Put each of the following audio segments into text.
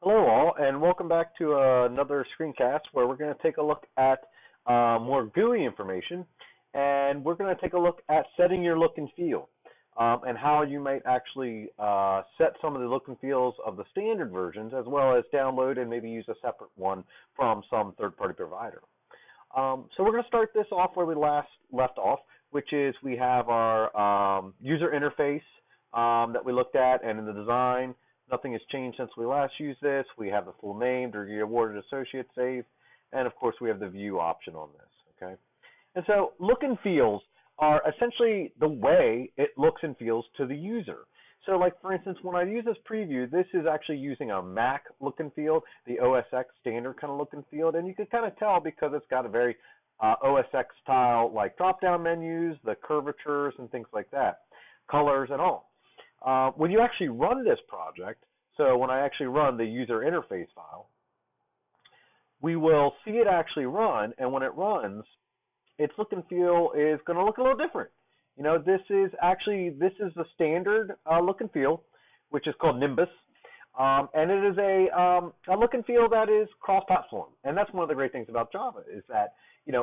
Hello all, and welcome back to another screencast where we're going to take a look at more GUI information, and we're going to take a look at setting your look and feel, and how you might actually set some of the look and feels of the standard versions, as well as download and maybe use a separate one from some third-party provider. So we're going to start this off where we last left off, which is we have our user interface that we looked at, and in the design, nothing has changed since we last used this. We have the full name, the awarded associate saved, and of course we have the view option on this. Okay, and so look and feels are essentially the way it looks and feels to the user. So, like for instance, when I use this preview, this is actually using a Mac look and feel, the OS X standard kind of look and feel, and you can kind of tell because it's got a very OS X style like drop-down menus, the curvatures and things like that, colors and all. When you actually run this project, so when I actually run the user interface file, we will see it actually run, and when it runs, its look and feel is going to look a little different. You know, this is the standard look and feel, which is called Nimbus, and it is a look and feel that is cross-platform, and that's one of the great things about Java is that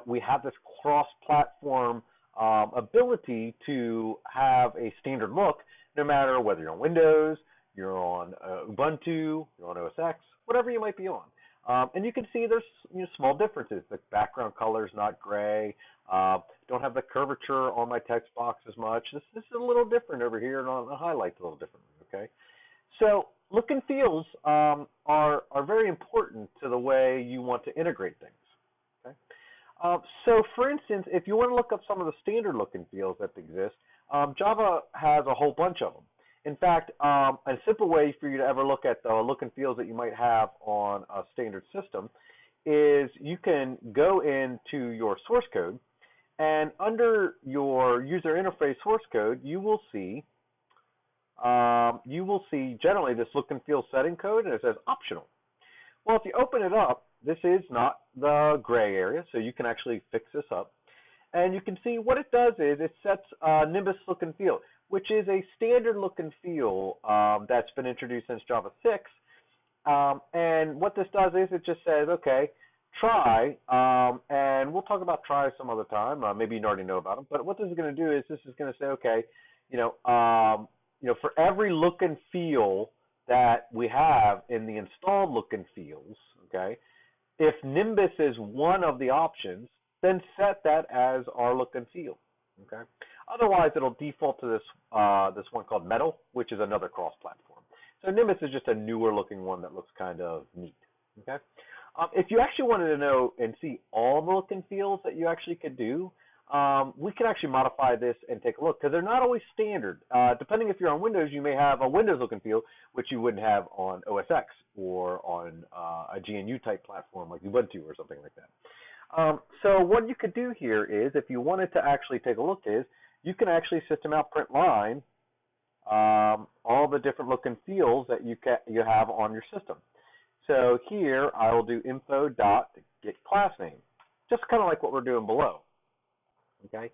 we have this cross-platform ability to have a standard look, no matter whether you're on Windows, you're on Ubuntu, you're on OS X, whatever you might be on. And you can see there's small differences. The background color is not gray. Don't have the curvature on my text box as much. This is a little different over here, and the highlight's a little different. Okay, so look and feels are very important to the way you want to integrate things. Okay, so for instance, if you want to look up some of the standard look and feels that exist, Java has a whole bunch of them. In fact, a simple way for you to ever look at the look and feels that you might have on a standard system is you can go into your source code, and under your user interface source code, you will see generally this look and feel setting code, and it says optional. Well, if you open it up, this is not the gray area, so you can actually fix this up. And you can see what it does is it sets Nimbus look and feel, which is a standard look and feel that's been introduced since Java 6. And what this does is it just says, okay, try, and we'll talk about try some other time. Maybe you already know about them. But what this is going to do is this is going to say, okay, for every look and feel that we have in the installed look and feels, okay, if Nimbus is one of the options, then set that as our look and feel. Okay. Otherwise, it'll default to this one called Metal, which is another cross-platform. So Nimbus is just a newer looking one that looks kind of neat. Okay. If you actually wanted to know and see all the look and feels that you actually could do, we can actually modify this and take a look because they're not always standard. Depending if you're on Windows, you may have a Windows look and feel, which you wouldn't have on OS X or on a GNU type platform like Ubuntu or something like that. So what you could do here is, if you wanted to actually take a look, is you can actually system out print line all the different look and feels that you have on your system. So here I will do info.getClassName, just kind of like what we're doing below. Okay,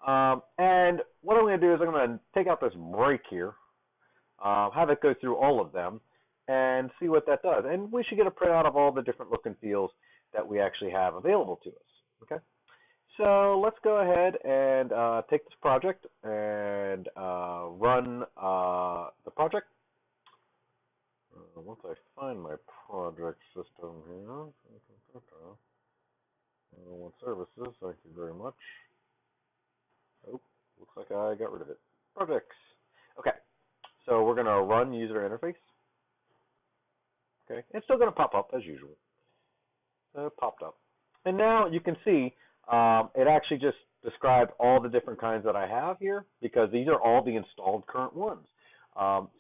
and what I'm going to do is I'm going to take out this break here, have it go through all of them, and see what that does. And we should get a printout of all the different look and feels that we actually have available to us. Okay, so let's go ahead and take this project and run the project. Once I find my project system here, I want services. Thank you very much. Oh, looks like I got rid of it. Projects. Okay, so we're going to run user interface. Okay, it's still going to pop up as usual. So it popped up. And now you can see it actually just described all the different kinds that I have here because these are all the installed current ones.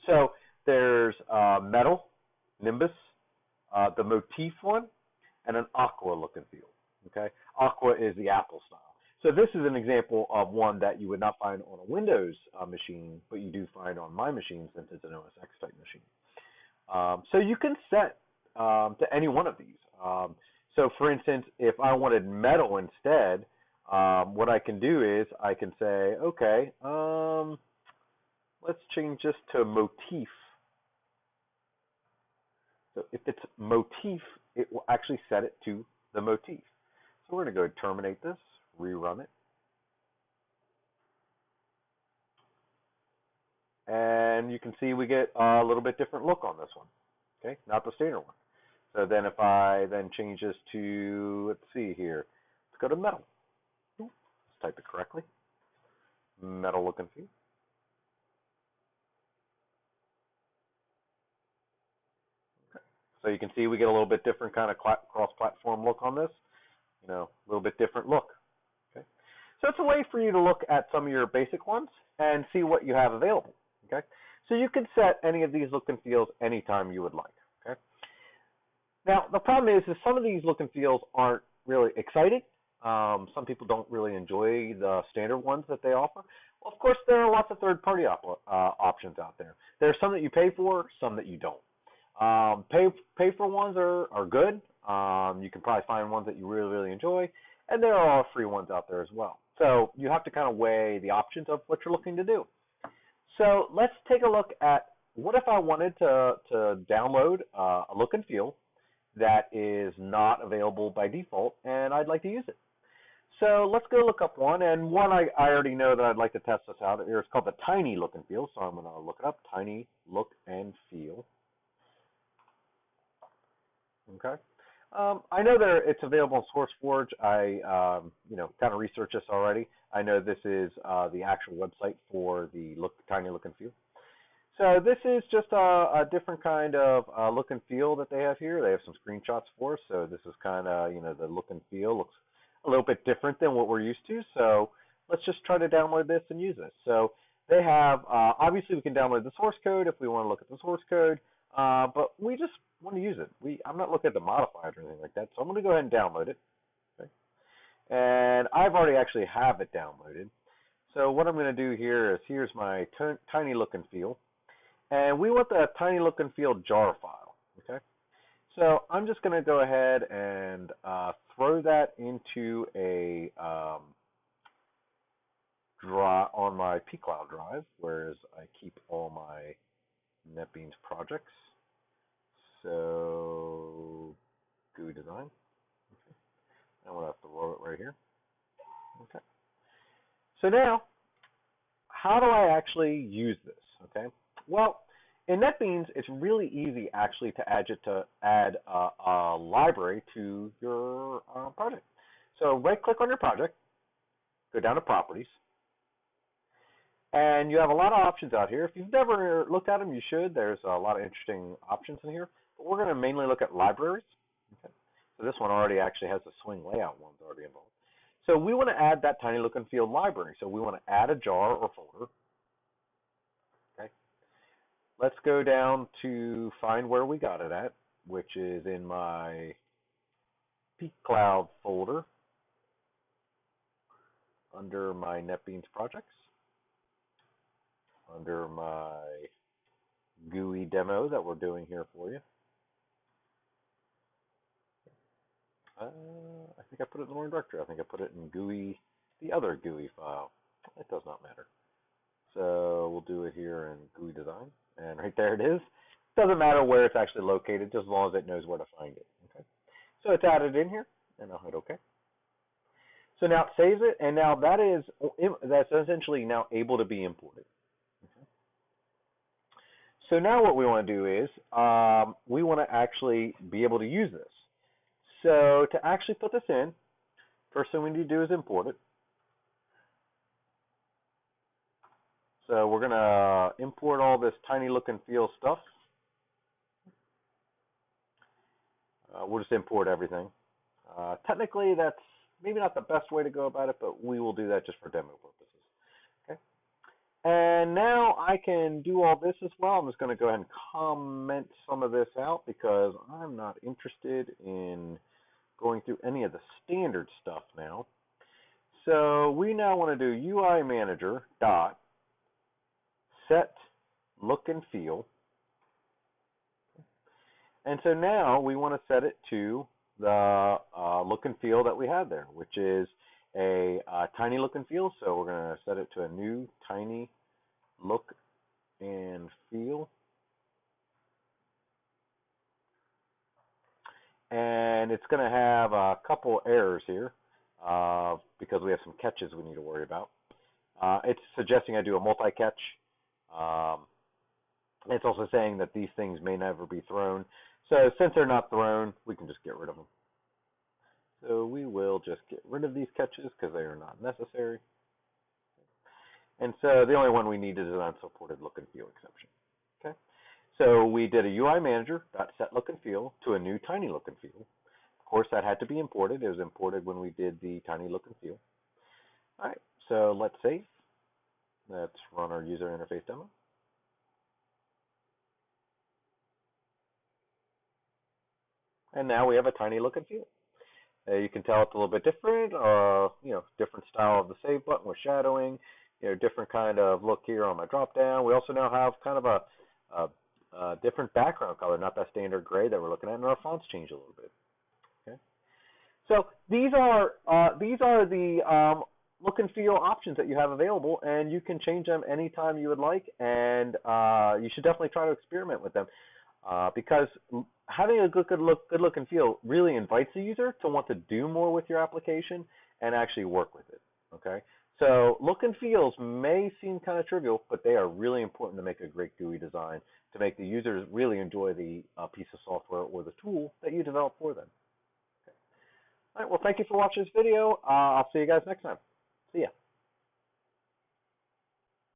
So there's Metal, Nimbus, the Motif one, and an Aqua look and feel. Okay, Aqua is the Apple style. So this is an example of one that you would not find on a Windows machine, but you do find on my machine since it's an OS X type machine. So you can set to any one of these. So for instance, if I wanted Metal instead, what I can do is I can say, okay, let's change this to Motif. So if it's motif, it will actually set it to the motif. So we're going to go terminate this, rerun it, and you can see we get a little bit different look on this one. Okay, not the standard one. So then if I then change this to, let's see here, let's go to metal. Let's type it correctly. Metal look and feel. Okay. So you can see we get a little bit different kind of cross-platform look on this. You know, a little bit different look. Okay. So it's a way for you to look at some of your basic ones and see what you have available. Okay. So you can set any of these look and feels anytime you would like. Okay. Now the problem is some of these look and feels aren't really exciting. Some people don't really enjoy the standard ones that they offer. Well, of course, there are lots of third-party options out there. There are some that you pay for, some that you don't. Pay for ones are good. You can probably find ones that you really enjoy, and there are free ones out there as well. So you have to kind of weigh the options of what you're looking to do. So let's take a look at what if I wanted to download a look and feel that is not available by default, and I'd like to use it. So let's go look up one, and one I already know that I'd like to test this out. It's called the Tiny Look and Feel, so I'm going to look it up, Tiny Look and Feel. Okay. I know that it's available on SourceForge. I kind of researched this already. I know this is the actual website for the Tiny Look and Feel. So this is just a different kind of look and feel that they have here. They have some screenshots for us. So this is kind of, the look and feel looks a little bit different than what we're used to. So let's just try to download this and use this. So they have, obviously we can download the source code if we want to look at the source code, but we just want to use it. I'm not looking at the modifiers or anything like that. So I'm going to go ahead and download it. Okay. And I've already actually have it downloaded. So what I'm going to do here is here's my Tiny Look and Feel. And we want the Tiny Look and Feel jar file, okay? So I'm just going to go ahead and throw that into a on my pCloud drive, whereas I keep all my NetBeans projects. So GUI design. Okay. And we'll have to roll it right here. Okay. So now, how do I actually use this? Okay. Well, in NetBeans, it's really easy actually to add a library to your project. So right-click on your project, go down to Properties, and you have a lot of options out here. If you've never looked at them, you should. There's a lot of interesting options in here. But we're going to mainly look at libraries. Okay. So this one already actually has the swing layout ones already involved. So we want to add that Tiny Look and Feel library. So we want to add a jar or folder. Let's go down to find where we got it at, which is in my pCloud folder under my NetBeans projects, under my GUI demo that we're doing here for you. I think I put it in the wrong directory. I think I put it in GUI, the other GUI file. It does not matter. So we'll do it here in GUI design. And right there it is. Doesn't matter where it's actually located, just as long as it knows where to find it. Okay. So it's added in here, and I'll hit OK. So now it saves it, and now that's essentially now able to be imported. Okay. So now what we want to do is we want to actually be able to use this. So to actually put this in, first thing we need to do is import it. So we're going to import all this Tiny Look and Feel stuff. We'll just import everything. Technically, that's maybe not the best way to go about it, but we will do that just for demo purposes. Okay. And now I can do all this as well. I'm just going to go ahead and comment some of this out because I'm not interested in going through any of the standard stuff now. So we now want to do UI Manager dot set look and feel. And so now we want to set it to the look and feel that we had there, which is a tiny look and feel. So we're going to set it to a new tiny look and feel. and it's going to have a couple errors here because we have some catches we need to worry about. It's suggesting I do a multi-catch. It's also saying that these things may never be thrown. So since they're not thrown, we can just get rid of them. So we will just get rid of these catches because they are not necessary. And so the only one we need is an unsupported look and feel exception. Okay. So we did a UI manager .set look and feel to a new tiny look and feel. Of course, that had to be imported. It was imported when we did the tiny look and feel. All right. So let's save. Let's run our user interface demo. And now we have a tiny look and feel. You can tell it's a little bit different, different style of the save button with shadowing, different kind of look here on my drop down. We also now have kind of a different background color, not that standard gray that we're looking at, and our fonts change a little bit. Okay. So these are the look and feel options that you have available, and you can change them anytime you would like, and you should definitely try to experiment with them. Because having a good look and feel really invites the user to want to do more with your application and actually work with it. Okay, so look and feels may seem kind of trivial, but they are really important to make a great GUI design, to make the users really enjoy the piece of software or the tool that you develop for them. Okay. All right, well, thank you for watching this video. I'll see you guys next time. See ya.